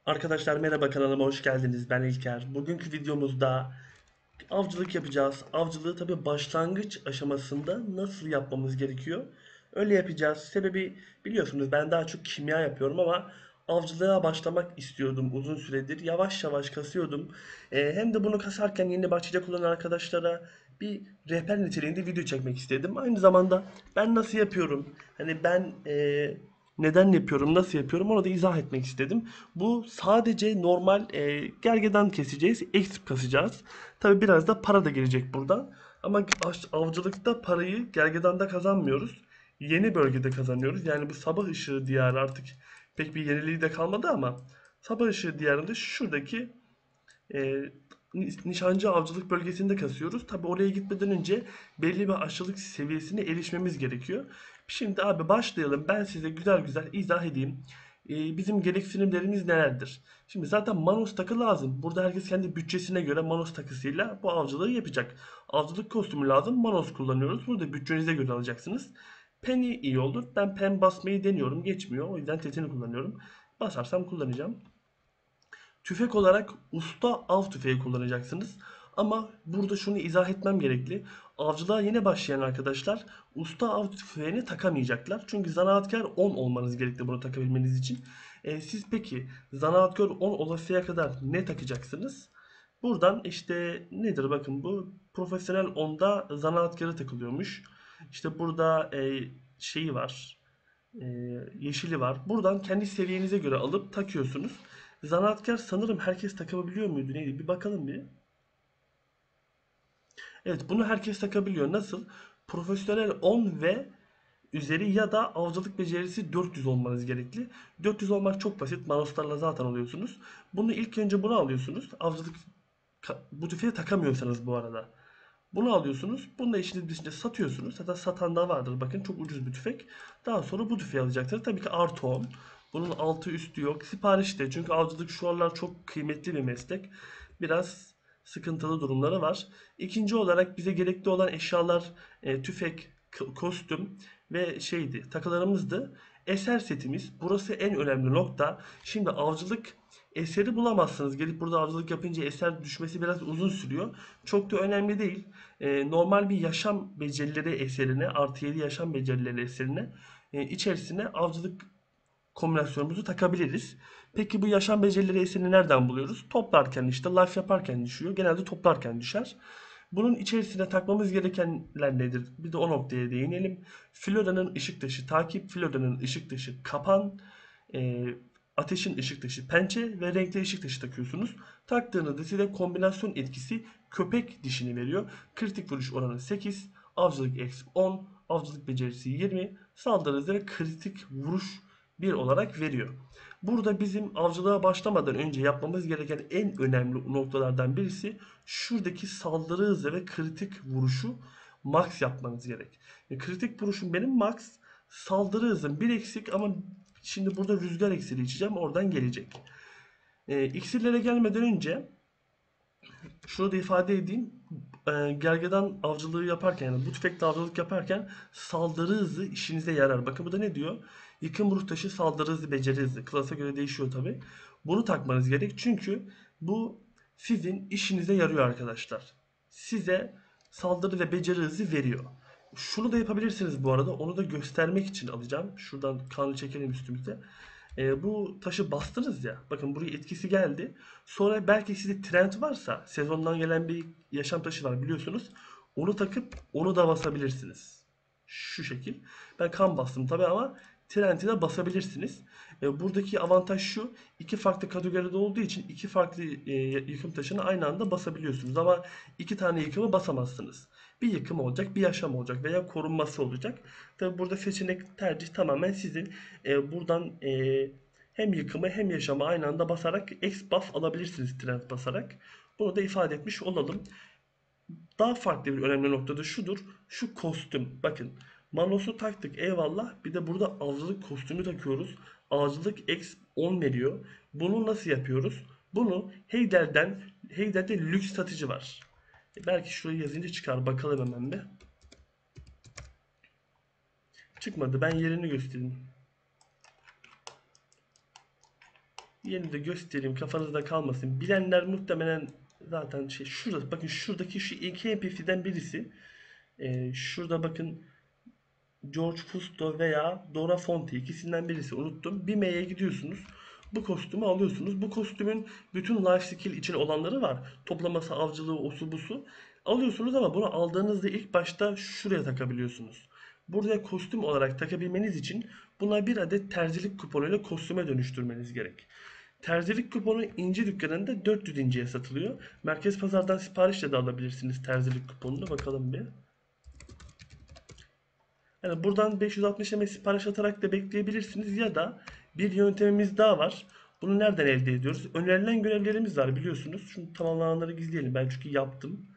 Arkadaşlar merhaba, kanalıma hoş geldiniz. Ben İlker. Bugünkü videomuzda avcılık yapacağız. Avcılığı tabi başlangıç aşamasında nasıl yapmamız gerekiyor? Öyle yapacağız. Sebebi biliyorsunuz, ben daha çok kimya yapıyorum ama avcılığa başlamak istiyordum uzun süredir. Yavaş yavaş kasıyordum. Hem de bunu kasarken yeni başlayacak olan arkadaşlara bir rehber niteliğinde video çekmek istedim. Aynı zamanda ben nasıl yapıyorum? Hani ben neden yapıyorum, nasıl yapıyorum onu da izah etmek istedim. Bu sadece normal gergedan keseceğiz, exp kasacağız. Tabi biraz da para da gelecek buradan. Ama avcılıkta parayı gergedanda kazanmıyoruz. Yeni bölgede kazanıyoruz. Yani bu sabah ışığı diyarı artık pek bir yeniliği de kalmadı ama sabah ışığı diyarında şuradaki e, nişancı avcılık bölgesinde kasıyoruz. Tabi oraya gitmeden önce belli bir aşçılık seviyesine erişmemiz gerekiyor. Şimdi abi başlayalım. Ben size güzel güzel izah edeyim. Bizim gereksinimlerimiz nelerdir? Şimdi zaten Manos takı lazım. Burada herkes kendi bütçesine göre Manos takısıyla bu avcılığı yapacak. Avcılık kostümü lazım. Manos kullanıyoruz. Burada bütçenize göre alacaksınız. Penny iyi olur. Ben pen basmayı deniyorum. Geçmiyor. O yüzden tetini kullanıyorum. Basarsam kullanacağım. Tüfek olarak usta av tüfeği kullanacaksınız. Ama burada şunu izah etmem gerekli. Avcılığa yeni başlayan arkadaşlar usta av tüfeğini takamayacaklar. Çünkü zanaatkar 10 olmanız gerekli bunu takabilmeniz için. Siz peki zanaatkar 10 olasıya kadar ne takacaksınız? Buradan işte nedir, bakın bu profesyonel 10'da zanaatkarı takılıyormuş. İşte burada şeyi var, e, yeşili var. Buradan kendi seviyenize göre alıp takıyorsunuz. Zanaatkar sanırım herkes takabiliyor muydu neydi? Bir bakalım bir. Evet, bunu herkes takabiliyor. Nasıl? Profesyonel 10 ve üzeri ya da avcılık becerisi 400 olmanız gerekli. 400 olmak çok basit. Mouse'larla zaten alıyorsunuz. Bunu ilk önce bunu alıyorsunuz. Avcılık bu tüfeği takamıyorsanız bu arada. Bunu alıyorsunuz. Bunu da işiniz dışında satıyorsunuz. Zaten satan da vardır. Bakın çok ucuz bir tüfek. Daha sonra bu tüfeği alacaksınız. Tabii ki artı 10. Bunun altı üstü yok. Siparişte. Çünkü avcılık şu aralar çok kıymetli bir meslek. Biraz sıkıntılı durumları var. İkinci olarak bize gerekli olan eşyalar tüfek, kostüm ve şeydi, takılarımızdı. Eser setimiz. Burası en önemli nokta. Şimdi avcılık eseri bulamazsınız. Gelip burada avcılık yapınca eser düşmesi biraz uzun sürüyor. Çok da önemli değil. Normal bir yaşam becerileri eserine, artı 7 yaşam becerileri eserine içerisine avcılık kombinasyonumuzu takabiliriz. Peki bu yaşam becerileri eserini nereden buluyoruz? Toplarken, işte life yaparken düşüyor. Genelde toplarken düşer. Bunun içerisine takmamız gerekenler nedir? Bir de o noktaya değinelim. Flora'nın ışık taşı takip, Flora'nın ışık taşı kapan, e, ateşin ışık taşı pençe ve renkli ışık taşı takıyorsunuz. Taktığınızda size kombinasyon etkisi köpek dişini veriyor. Kritik vuruş oranı 8, avcılık eksi 10, avcılık becerisi 20, saldırı hızı ve kritik vuruş 1 olarak veriyor. Burada bizim avcılığa başlamadan önce yapmamız gereken en önemli noktalardan birisi şuradaki saldırı hızı ve kritik vuruşu max yapmanız gerek. Kritik vuruşum benim max, saldırı hızım bir eksik ama şimdi burada rüzgar iksiri içeceğim, oradan gelecek. İksirlere gelmeden önce şunu da ifade edeyim. Gergedan avcılığı yaparken, yani bu tüfekle avcılık yaparken saldırı hızı işinize yarar. Bakın bu da ne diyor? Yıkım ruh taşı, saldırı hızı, beceri hızı. Klasa göre değişiyor tabi. Bunu takmanız gerek çünkü bu sizin işinize yarıyor arkadaşlar. Size saldırı ve beceri hızı veriyor. Şunu da yapabilirsiniz bu arada. Onu da göstermek için alacağım. Şuradan kanlı çekelim üstümüze. Bu taşı bastınız ya. Bakın buraya etkisi geldi. Sonra belki sizde trend varsa, sezondan gelen bir yaşam taşı var biliyorsunuz. Onu takıp onu da basabilirsiniz. Şu şekil. Ben kan bastım tabi ama trend'i de basabilirsiniz. Buradaki avantaj şu. İki farklı kategoride olduğu için iki farklı yıkım taşını aynı anda basabiliyorsunuz. Ama iki tane yıkımı basamazsınız. Bir yıkım olacak, bir yaşam olacak veya korunması olacak. Tabi burada seçenek, tercih tamamen sizin. Buradan hem yıkımı hem yaşamı aynı anda basarak X buff alabilirsiniz, trend basarak. Bunu da ifade etmiş olalım. Daha farklı bir önemli nokta da şudur. Şu kostüm. Bakın. Manos'u taktık eyvallah. Bir de burada avcılık kostümü takıyoruz. Avcılık X 10 veriyor. Bunu nasıl yapıyoruz? Bunu Heyder'de lüks satıcı var. Belki şurayı yazınca çıkar. Bakalım hemen bir. Çıkmadı. Ben yerini göstereyim. Yeni de göstereyim, kafanızda kalmasın. Bilenler muhtemelen zaten şurada bakın, şuradaki şu iki NPC'den birisi. Şurada bakın, George Fusto veya Dora Fonte, ikisinden birisi, unuttum. BİM'e gidiyorsunuz. Bu kostümü alıyorsunuz. Bu kostümün bütün life skill için olanları var. Toplaması, avcılığı, osu busu. Alıyorsunuz ama bunu aldığınızda ilk başta şuraya takabiliyorsunuz. Buraya kostüm olarak takabilmeniz için buna bir adet terzilik kuponuyla kostüme dönüştürmeniz gerek. Terzilik kuponu İnci dükkanında 400 inciye satılıyor. Merkez Pazar'dan siparişle de alabilirsiniz terzilik kuponunu. Bakalım bir. Yani buradan 560 ML sipariş atarak da bekleyebilirsiniz ya da bir yöntemimiz daha var. Bunu nereden elde ediyoruz? Önerilen görevlerimiz var biliyorsunuz. Şunu tamamlananları gizleyelim. Ben çünkü yaptım.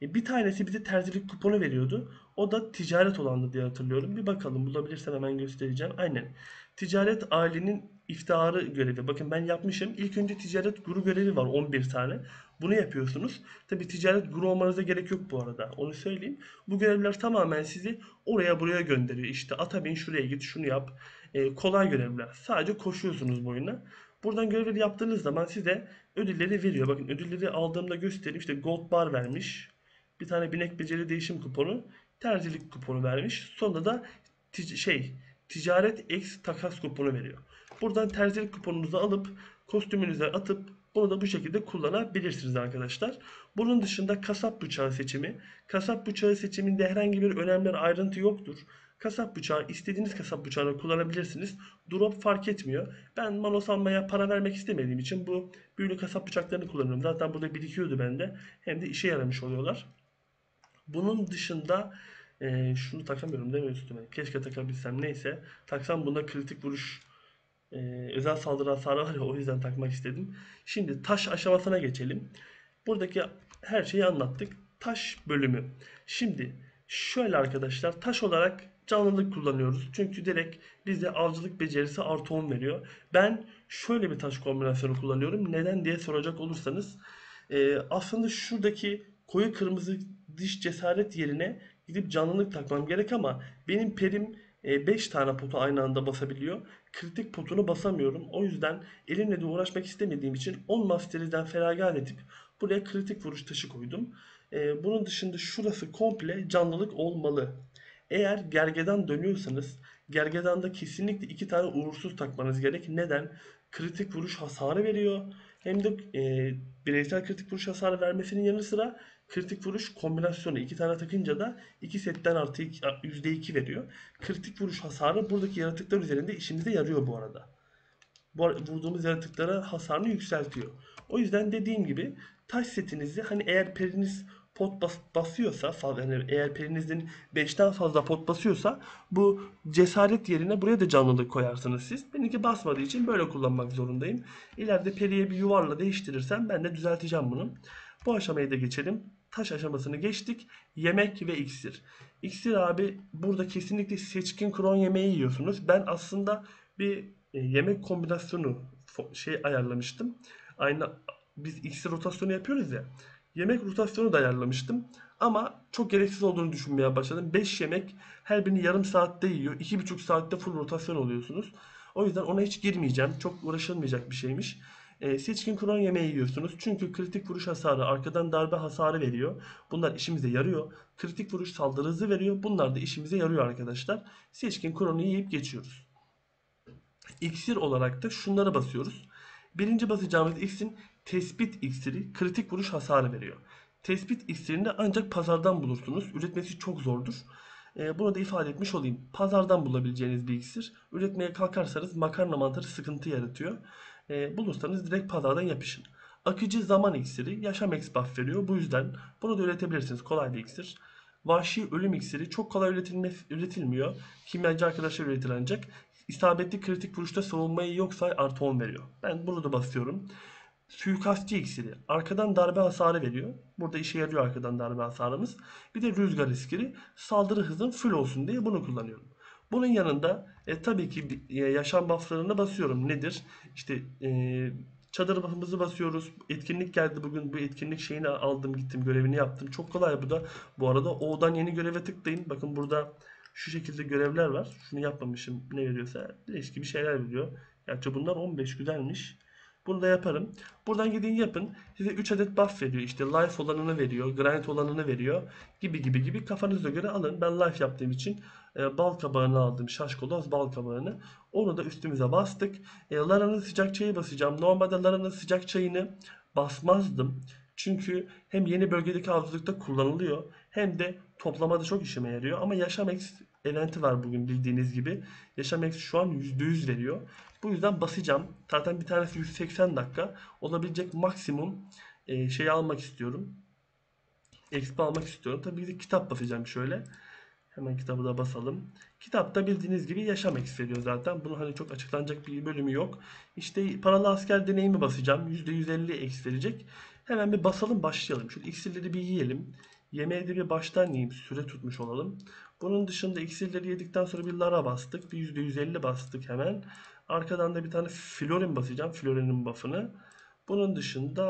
Bir tanesi bize terzilik kuponu veriyordu. O da ticaret olandı diye hatırlıyorum. Bir bakalım, bulabilirsem hemen göstereceğim. Aynen. Ticaret ailenin iftiharı görevi. Bakın ben yapmışım. İlk önce ticaret guru görevi var, 11 tane. Bunu yapıyorsunuz. Tabi ticaret guru olmanıza gerek yok bu arada. Onu söyleyeyim. Bu görevler tamamen sizi oraya buraya gönderiyor. İşte ata bin, şuraya git, şunu yap. Kolay görevler. Sadece koşuyorsunuz bu oyuna. Buradan görevleri yaptığınız zaman size ödülleri veriyor. Bakın ödülleri aldığımda göstereyim. İşte gold bar vermiş. Bir tane binek beceri değişim kuponu. Terzilik kuponu vermiş. Sonunda da ticaret X takas kuponu veriyor. Buradan terzilik kuponunuzu alıp kostümünüze atıp bunu da bu şekilde kullanabilirsiniz arkadaşlar. Bunun dışında kasap bıçağı seçimi. Kasap bıçağı seçiminde herhangi bir önemli ayrıntı yoktur. Kasap bıçağı, istediğiniz kasap bıçağını kullanabilirsiniz. Drop fark etmiyor. Ben Manos almaya para vermek istemediğim için bu büyülü kasap bıçaklarını kullanıyorum. Zaten burada birikiyordu bende. Hem de işe yaramış oluyorlar. Bunun dışında şunu takamıyorum değil mi üstüme? Keşke takabilsem. Neyse. Taksam bunda kritik vuruş, e, özel saldırı hasarı var ya, o yüzden takmak istedim. Şimdi taş aşamasına geçelim. Buradaki her şeyi anlattık. Taş bölümü. Şimdi şöyle arkadaşlar, taş olarak canlılık kullanıyoruz. Çünkü direkt bize avcılık becerisi artı 10 veriyor. Ben şöyle bir taş kombinasyonu kullanıyorum. Neden diye soracak olursanız, aslında şuradaki koyu kırmızı diş cesaret yerine gidip canlılık takmam gerek ama benim perim 5 tane potu aynı anda basabiliyor. Kritik potunu basamıyorum. O yüzden elimle de uğraşmak istemediğim için 10 Mastery'den feragat edip buraya kritik vuruş taşı koydum. Bunun dışında şurası komple canlılık olmalı. Eğer gergedan dönüyorsanız gergedanda kesinlikle 2 tane uğursuz takmanız gerek. Neden? Kritik vuruş hasarı veriyor. Hem de bireysel kritik vuruş hasarı vermesinin yanı sıra kritik vuruş kombinasyonu 2 tane takınca da 2 setten artı %2 veriyor. Kritik vuruş hasarı buradaki yaratıklar üzerinde işimize yarıyor bu arada. Vurduğumuz yaratıklara hasarını yükseltiyor. O yüzden dediğim gibi taş setinizi, hani eğer periniz pot basıyorsa, yani eğer perinizin 5'ten fazla pot basıyorsa bu cesaret yerine buraya da canlılık koyarsınız siz. Benimki basmadığı için böyle kullanmak zorundayım. İleride periye bir yuvarla değiştirirsem ben de düzelteceğim bunu. Bu aşamayı da geçelim. Taş aşamasını geçtik. Yemek ve iksir. İksir abi, burada kesinlikle seçkin kron yemeği yiyorsunuz. Ben aslında bir yemek kombinasyonu ayarlamıştım. Aynı biz iksir rotasyonu yapıyoruz ya. Yemek rotasyonu da ayarlamıştım. Ama çok gereksiz olduğunu düşünmeye başladım. 5 yemek, her birini yarım saatte yiyor. 2,5 saatte full rotasyon oluyorsunuz. O yüzden ona hiç girmeyeceğim. Çok uğraşılmayacak bir şeymiş. Seçkin kron yemeği yiyorsunuz. Çünkü kritik vuruş hasarı, arkadan darbe hasarı veriyor. Bunlar işimize yarıyor. Kritik vuruş saldırı hızı veriyor. Bunlar da işimize yarıyor arkadaşlar. Seçkin kronu yiyip geçiyoruz. İksir olarak da şunlara basıyoruz. Birinci basacağımız iksirin tespit iksiri kritik vuruş hasarı veriyor. Tespit iksirini ancak pazardan bulursunuz. Üretmesi çok zordur. Bunu da ifade etmiş olayım. Pazardan bulabileceğiniz bir iksir. Üretmeye kalkarsanız makarna mantarı sıkıntı yaratıyor. Bulursanız direkt pazardan yapışın. Akıcı zaman iksiri yaşam X buff veriyor. Bu yüzden bunu da üretebilirsiniz. Kolay bir iksir. Vahşi ölüm iksiri çok kolay üretilmiyor. Kimyacı arkadaşlar üretir ancak. İsabetli kritik vuruşta savunmayı yok say artı 10 veriyor. Ben bunu da basıyorum. Suikastçı iksiri. Arkadan darbe hasarı veriyor. Burada işe yarıyor arkadan darbe hasarımız. Bir de rüzgar iksiri. Saldırı hızın full olsun diye bunu kullanıyorum. Bunun yanında tabii ki yaşam bufflarına basıyorum. Nedir? İşte çadır buff'ımızı basıyoruz. Etkinlik geldi bugün. Bu etkinlik şeyini aldım, gittim, görevini yaptım. Çok kolay bu da. Bu arada O'dan yeni göreve tıklayın. Bakın burada şu şekilde görevler var. Şunu yapmamışım. Ne veriyorsa değişik bir şeyler veriyor. Gerçi bunlar 15 güzelmiş. Bunu da yaparım. Buradan gidin yapın. Size 3 adet buff veriyor. İşte life olanını veriyor. Grind olanını veriyor. Gibi gibi gibi. Kafanıza göre alın. Ben life yaptığım için bal kabağını aldım. Şaşkaloz bal kabağını. Onu da üstümüze bastık. Lara'nın sıcak çayı basacağım. Normalde Lara'nın sıcak çayını basmazdım. Çünkü hem yeni bölgedeki avcılıkta kullanılıyor. Hem de toplamada çok işime yarıyor. Ama Yaşam X eventi var bugün bildiğiniz gibi. Yaşam X şu an %100 veriyor. Bu yüzden basacağım. Zaten bir tanesi 180 dakika. Olabilecek maksimum şeyi almak istiyorum. XP almak istiyorum. Tabii bir de kitap basacağım şöyle. Hemen kitabı da basalım. Kitapta bildiğiniz gibi yaşam X veriyor zaten. Bunun hani çok açıklanacak bir bölümü yok. İşte paralı asker deneyimi basacağım. %150 X verecek. Hemen bir basalım başlayalım. Şöyle iksirleri bir yiyelim. Yemeğe de bir baştan yiyeyim. Süre tutmuş olalım. Bunun dışında iksirleri yedikten sonra bir Lara bastık. Bir %150 bastık hemen. Arkadan da bir tane Florin basacağım. Florin'in buff'ını. Bunun dışında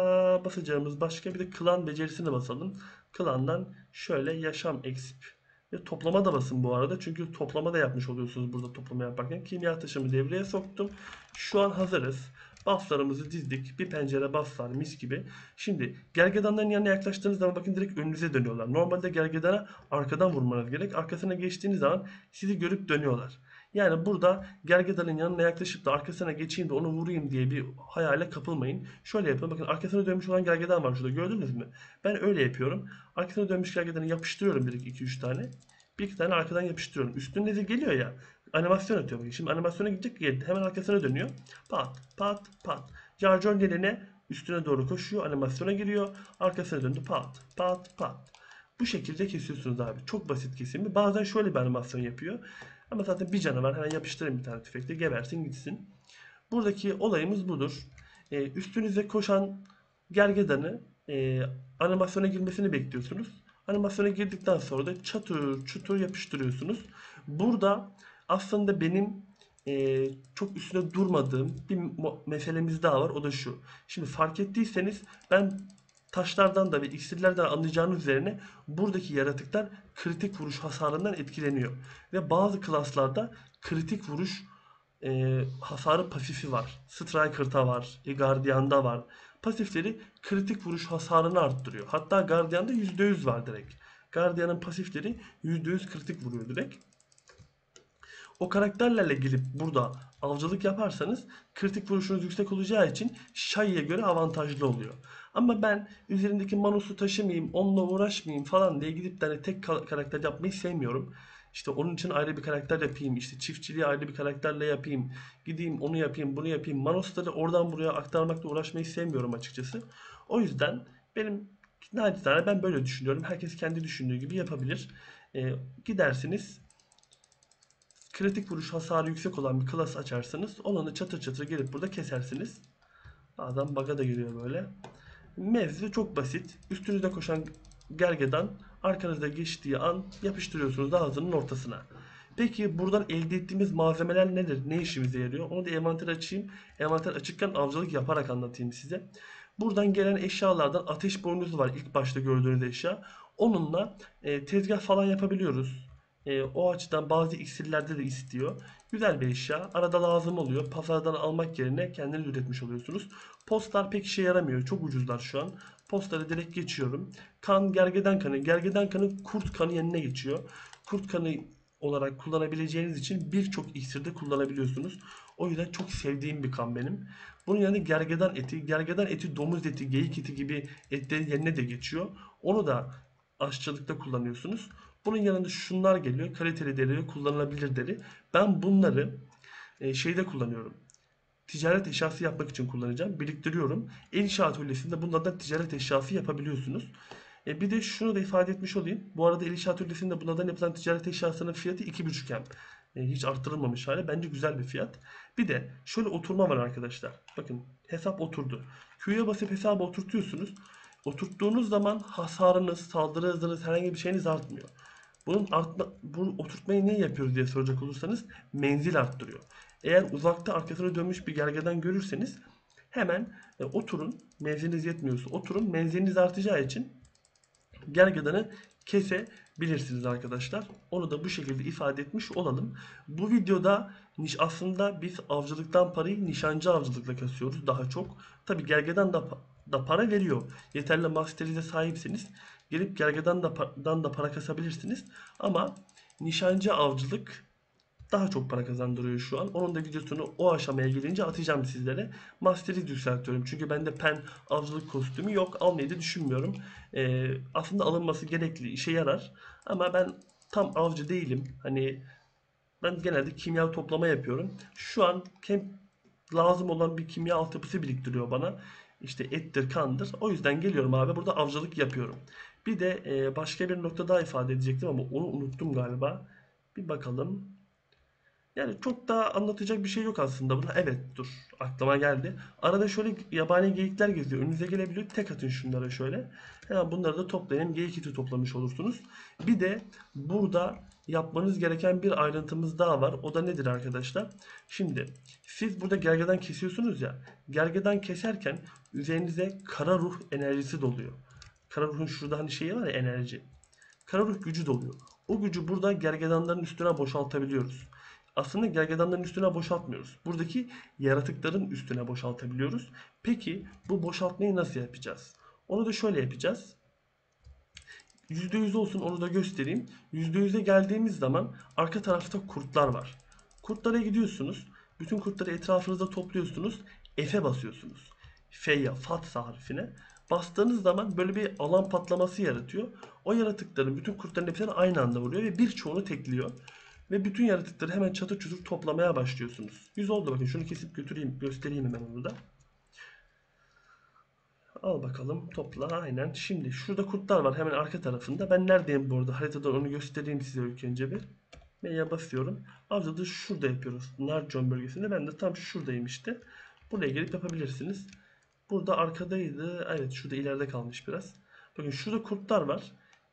basacağımız başka bir de klan becerisini basalım. Klandan şöyle yaşam exp ve toplama da basın bu arada. Çünkü toplama da yapmış oluyorsunuz burada toplama yaparken. Kimya taşımı devreye soktum. Şu an hazırız. Bufflarımızı dizdik. Bir pencere buff var mis gibi. Şimdi gergedanların yanına yaklaştığınız zaman bakın direkt önünüze dönüyorlar. Normalde gergedana arkadan vurmanız gerek. Arkasına geçtiğiniz zaman sizi görüp dönüyorlar. Yani burada gergedanın yanına yaklaşıp da arkasına geçeyim de onu vurayım diye bir hayale kapılmayın. Şöyle yapın. Bakın arkasına dönmüş olan gergedan var şurada gördünüz mü? Ben öyle yapıyorum. Arkasına dönmüş gergedanı yapıştırıyorum direkt 2-3 tane. Bir iki tane arkadan yapıştırıyorum. Üstünde de geliyor ya. Animasyon atıyor. Bakın. Şimdi animasyona gidecek geldi. Hemen arkasına dönüyor. Pat pat pat. Jar Jar geline üstüne doğru koşuyor. Animasyona giriyor. Arkasına döndü. Pat pat pat. Bu şekilde kesiyorsunuz abi. Çok basit kesimi. Bazen şöyle bir animasyon yapıyor. Ama zaten bir canavar hemen yapıştırın bir tane tüfekle gebersin gitsin. Buradaki olayımız budur. Üstünüze koşan gergedanı animasyona girmesini bekliyorsunuz. Animasyona girdikten sonra da çatır çutur yapıştırıyorsunuz. Burada aslında benim çok üstüne durmadığım bir meselemiz daha var. O da şu. Şimdi fark ettiyseniz ben taşlardan da ve iksirlerden anlayacağınız üzerine buradaki yaratıklar kritik vuruş hasarından etkileniyor. Ve bazı klaslarda kritik vuruş hasarı pasifi var. Striker'da var. Guardian'da var. Pasifleri kritik vuruş hasarını arttırıyor. Hatta Guardian'da %100 var direkt. Guardian'ın pasifleri %100 kritik vuruyor direkt. O karakterlerle gelip burada avcılık yaparsanız kritik vuruşunuz yüksek olacağı için Shai'ye göre avantajlı oluyor. Ama ben üzerindeki Manus'u taşımayayım, onunla uğraşmayayım falan diye gidip de hani tek karakter yapmayı sevmiyorum. İşte onun için ayrı bir karakter yapayım, işte çiftçiliği ayrı bir karakterle yapayım, gideyim onu yapayım, bunu yapayım. Manus'ları oradan buraya aktarmakla uğraşmayı sevmiyorum açıkçası. O yüzden benim naçizane ben böyle düşünüyorum. Herkes kendi düşündüğü gibi yapabilir. Gidersiniz kritik vuruş hasarı yüksek olan bir klas açarsanız olanı çatır çatır gelip burada kesersiniz. Bazen bug'a da giriyor böyle. Mevzu çok basit. Üstünüzde koşan gergedan arkanızda geçtiği an yapıştırıyorsunuz ağzının ortasına. Peki buradan elde ettiğimiz malzemeler nedir? Ne işimize yarıyor? Onu da envanter açayım. Envanter açıkken avcılık yaparak anlatayım size. Buradan gelen eşyalardan ateş boynuzu var ilk başta gördüğünüz eşya. Onunla tezgah falan yapabiliyoruz. O açıdan bazı iksirlerde de istiyor. Güzel bir eşya. Arada lazım oluyor. Pazardan almak yerine kendiniz üretmiş oluyorsunuz. Postlar pek işe yaramıyor. Çok ucuzlar şu an. Postları direkt geçiyorum. Kan gergedan kanı. Gergedan kanı kurt kanı yerine geçiyor. Kurt kanı olarak kullanabileceğiniz için birçok iksirde kullanabiliyorsunuz. O yüzden çok sevdiğim bir kan benim. Bunun yanında gergedan eti, gergedan eti, domuz eti, geyik eti gibi etlerin yerine de geçiyor. Onu da aşçılıkta kullanıyorsunuz. Bunun yanında şunlar geliyor. Kaliteli deri ve kullanılabilir deri. Ben bunları şeyde kullanıyorum. Ticaret eşyası yapmak için kullanacağım. Biriktiriyorum. El işi atölyesinde bunlardan ticaret eşyası yapabiliyorsunuz. Bir de şunu da ifade etmiş olayım. Bu arada el işi atölyesinde bunlardan yapılan ticaret eşyasının fiyatı 2,5M. Hiç arttırılmamış hali. Bence güzel bir fiyat. Bir de şöyle oturma var arkadaşlar. Bakın hesap oturdu. Q'ya basıp hesabı oturtuyorsunuz. Oturttuğunuz zaman hasarınız, saldırı hızınız herhangi bir şeyiniz artmıyor. Bu oturtmayı niye yapıyoruz diye soracak olursanız menzil arttırıyor. Eğer uzakta arkasına dönmüş bir gergedan görürseniz hemen oturun. Menziliniz yetmiyorsa oturun. Menziliniz artacağı için gergedanı bilirsiniz arkadaşlar. Onu da bu şekilde ifade etmiş olalım. Bu videoda aslında biz avcılıktan parayı nişancı avcılıkla kasıyoruz daha çok. Tabi gergedan da para veriyor. Yeterli masterize sahipseniz gelip gergedan da para kasabilirsiniz. Ama nişancı avcılık daha çok para kazandırıyor şu an. Onun da videosunu o aşamaya gelince atacağım sizlere. Master'i yükseltiyorum. Çünkü bende pen avcılık kostümü yok. Almayı da düşünmüyorum. Aslında alınması gerekli. İşe yarar. Ama ben tam avcı değilim. Hani ben genelde kimya toplama yapıyorum. Şu an lazım olan bir kimya altyapısı biriktiriyor bana. İşte ettir, kandır. O yüzden geliyorum abi burada avcılık yapıyorum. Bir de başka bir nokta daha ifade edecektim ama onu unuttum galiba. Bir bakalım. Yani çok daha anlatacak bir şey yok aslında buna. Evet, dur, aklıma geldi. Arada şöyle yabani geyikler geziyor. Önünüze gelebiliyor. Tek atın şunlara şöyle. Hemen bunları da toplayın. Geyik iti toplamış olursunuz. Bir de burada yapmanız gereken bir ayrıntımız daha var. O da nedir arkadaşlar? Şimdi siz burada gergedan kesiyorsunuz ya. Gergedan keserken üzerinize kara ruh enerjisi doluyor. Kara ruhun şurada hani şeyi var ya, enerji. Kara ruh gücü doluyor. O gücü burada gergedanların üstüne boşaltabiliyoruz. Aslında gergedanların üstüne boşaltmıyoruz. Buradaki yaratıkların üstüne boşaltabiliyoruz. Peki bu boşaltmayı nasıl yapacağız? Onu da şöyle yapacağız. %100 olsun, onu da göstereyim. %100'e geldiğimiz zaman arka tarafta kurtlar var. Kurtlara gidiyorsunuz. Bütün kurtları etrafınızda topluyorsunuz. F'e basıyorsunuz. F'ye, Fatsa harfine. Bastığınız zaman böyle bir alan patlaması yaratıyor. O yaratıkların, bütün kurtların hepsini aynı anda vuruyor ve birçoğunu tekliyor. Ve bütün yaratıkları hemen çatır çutur toplamaya başlıyorsunuz. 100 oldu, bakın şunu kesip götüreyim, göstereyim hemen onu da. Al bakalım, topla, aynen. Şimdi şurada kurtlar var hemen arka tarafında. Ben neredeyim bu arada? Haritadan onu göstereyim size ilk önce bir. M'ye basıyorum. Avcılığı şurada yapıyoruz. Narcon bölgesinde. Ben de tam şuradayım işte. Buraya gelip yapabilirsiniz. Burada arkadaydı. Evet, şurada ileride kalmış biraz. Bakın şurada kurtlar var.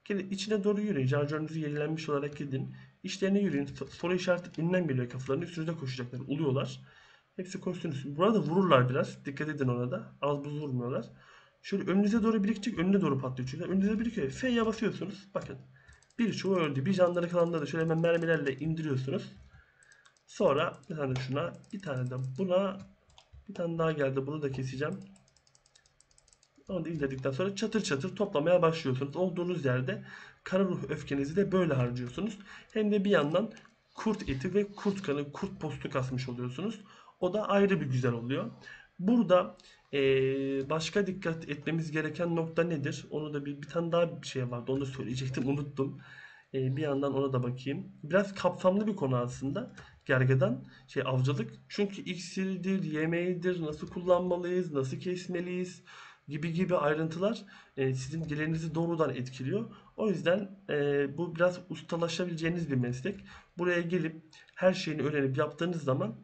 Gelin içine doğru yürüyün. Şarjörünüzü yenilenmiş olarak gidin. İşlerine yürüyün. Soru işareti ünlem geliyor kafalarına. Üstünüze koşacaklar. Uluyorlar. Hepsi koştuğunuz. Burada vururlar biraz. Dikkat edin ona da. Az buz vurmuyorlar. Şöyle önünüze doğru birikecek. Önüne doğru patlıyor çünkü. Önünüze birikiyor. F'ye basıyorsunuz. Bakın. Birçoğu öldü. Bir canları kalanları da şöyle hemen mermilerle indiriyorsunuz. Sonra bir tane şuna, bir tane de buna, bir tane daha geldi. Bunu da keseceğim. Onu da indirdikten sonra çatır çatır toplamaya başlıyorsunuz. Olduğunuz yerde kara ruh öfkenizi de böyle harcıyorsunuz. Hem de bir yandan kurt eti ve kurt kanı, kurt postu kasmış oluyorsunuz. O da ayrı bir güzel oluyor. Burada başka dikkat etmemiz gereken nokta nedir? Onu da bir tane daha bir şey vardı. Onu da söyleyecektim, unuttum. Bir yandan ona da bakayım. Biraz kapsamlı bir konu aslında. Gergedan avcılık. Çünkü iksiridir, yemeğidir, nasıl kullanmalıyız, nasıl kesmeliyiz gibi gibi ayrıntılar sizin gelirinizi doğrudan etkiliyor. O yüzden bu biraz ustalaşabileceğiniz bir meslek. Buraya gelip her şeyini öğrenip yaptığınız zaman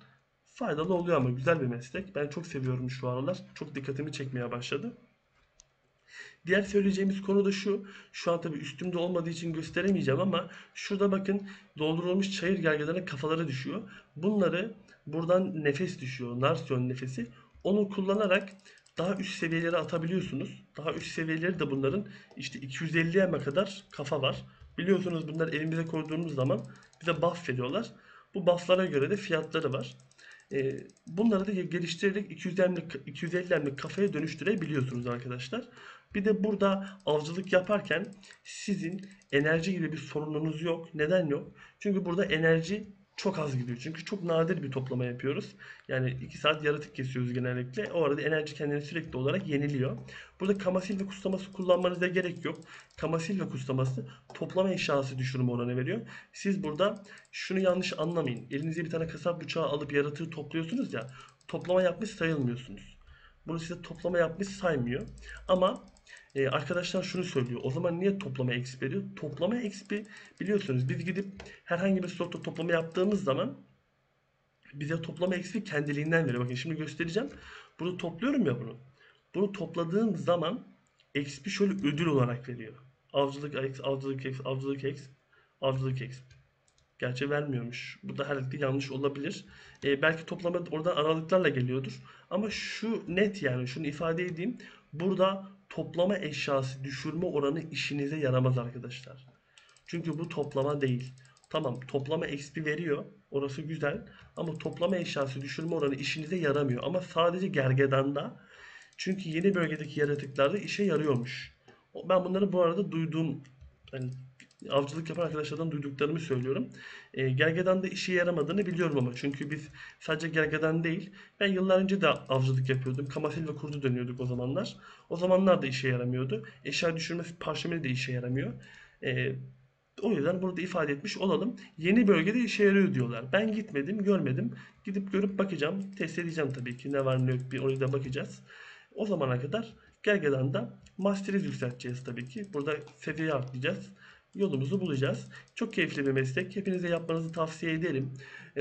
faydalı oluyor, ama güzel bir meslek. Ben çok seviyorum şu aralar. Çok dikkatimi çekmeye başladı. Diğer söyleyeceğimiz konu da şu. Şu an tabii üstümde olmadığı için gösteremeyeceğim ama şurada bakın, doldurulmuş çayır gergelerine kafaları düşüyor. Bunları, buradan nefes düşüyor. Narsiyon nefesi. Onu kullanarak daha üst seviyelere atabiliyorsunuz. Daha üst seviyeleri de bunların işte 250 eme kadar kafa var. Biliyorsunuz bunları elimize koyduğumuz zaman bize buff veriyorlar. Bu bufflara göre de fiyatları var. Bunları da geliştirerek 250 emlik kafaya dönüştürebiliyorsunuz arkadaşlar. Bir de burada avcılık yaparken sizin enerji gibi bir sorununuz yok. Neden yok? Çünkü burada enerji çok az gidiyor. Çünkü çok nadir bir toplama yapıyoruz. Yani 2 saat yaratık kesiyoruz genellikle. O arada enerji kendini sürekli olarak yeniliyor. Burada kamasil ve kuslaması kullanmanıza gerek yok. Kamasil ve kuslaması toplama eşyası düşürme oranı veriyor. Siz burada şunu yanlış anlamayın. Elinize bir tane kasap bıçağı alıp yaratığı topluyorsunuz ya. Toplama yapmış sayılmıyorsunuz. Bunu size toplama yapmış saymıyor. Ama arkadaşlar şunu söylüyor. O zaman niye toplama exp veriyor? Toplama exp, biliyorsunuz biz gidip herhangi bir slotta toplama yaptığımız zaman bize toplama exp kendiliğinden veriyor. Bakın şimdi göstereceğim. Bunu topluyorum ya bunu. Bunu topladığım zaman exp şöyle ödül olarak veriyor. Avcılık exp, avcılık exp, avcılık exp, avcılık exp. Gerçi vermiyormuş. Bu da herhalde yanlış olabilir. Belki toplama oradan aralıklarla geliyordur. Ama şu net, yani şunu ifade edeyim. Burada toplama eşyası düşürme oranı işinize yaramaz arkadaşlar. Çünkü bu toplama değil. Tamam, toplama XP veriyor. Orası güzel. Ama toplama eşyası düşürme oranı işinize yaramıyor. Ama sadece gergedanda. Çünkü yeni bölgedeki yaratıklarda işe yarıyormuş. Ben bunları bu arada duyduğum, hani avcılık yapan arkadaşlardan duyduklarımı söylüyorum. Gergedan da işe yaramadığını biliyorum ama. Çünkü biz sadece gergedan değil. Ben yıllar önce de avcılık yapıyordum. Kamasil ve kurdu dönüyorduk o zamanlar. O zamanlar da işe yaramıyordu. Eşya düşürme parşömeni de işe yaramıyor. E, O yüzden burada ifade etmiş olalım. Yeni bölgede işe yarıyor diyorlar. Ben gitmedim, görmedim. Gidip görüp bakacağım. Test edeceğim tabii ki. Ne var ne yok bir oraya da bakacağız. O zamana kadar Gergedan'da Master'i yükselteceğiz tabii ki. Burada seviye artlayacağız. Yolumuzu bulacağız. Çok keyifli bir meslek. Hepinize yapmanızı tavsiye ederim.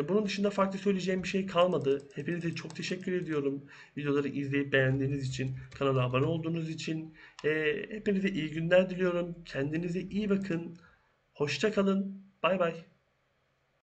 Bunun dışında farklı söyleyeceğim bir şey kalmadı. Hepinize çok teşekkür ediyorum. Videoları izleyip beğendiğiniz için, kanala abone olduğunuz için. Hepinize iyi günler diliyorum. Kendinize iyi bakın. Hoşça kalın. Bay bay.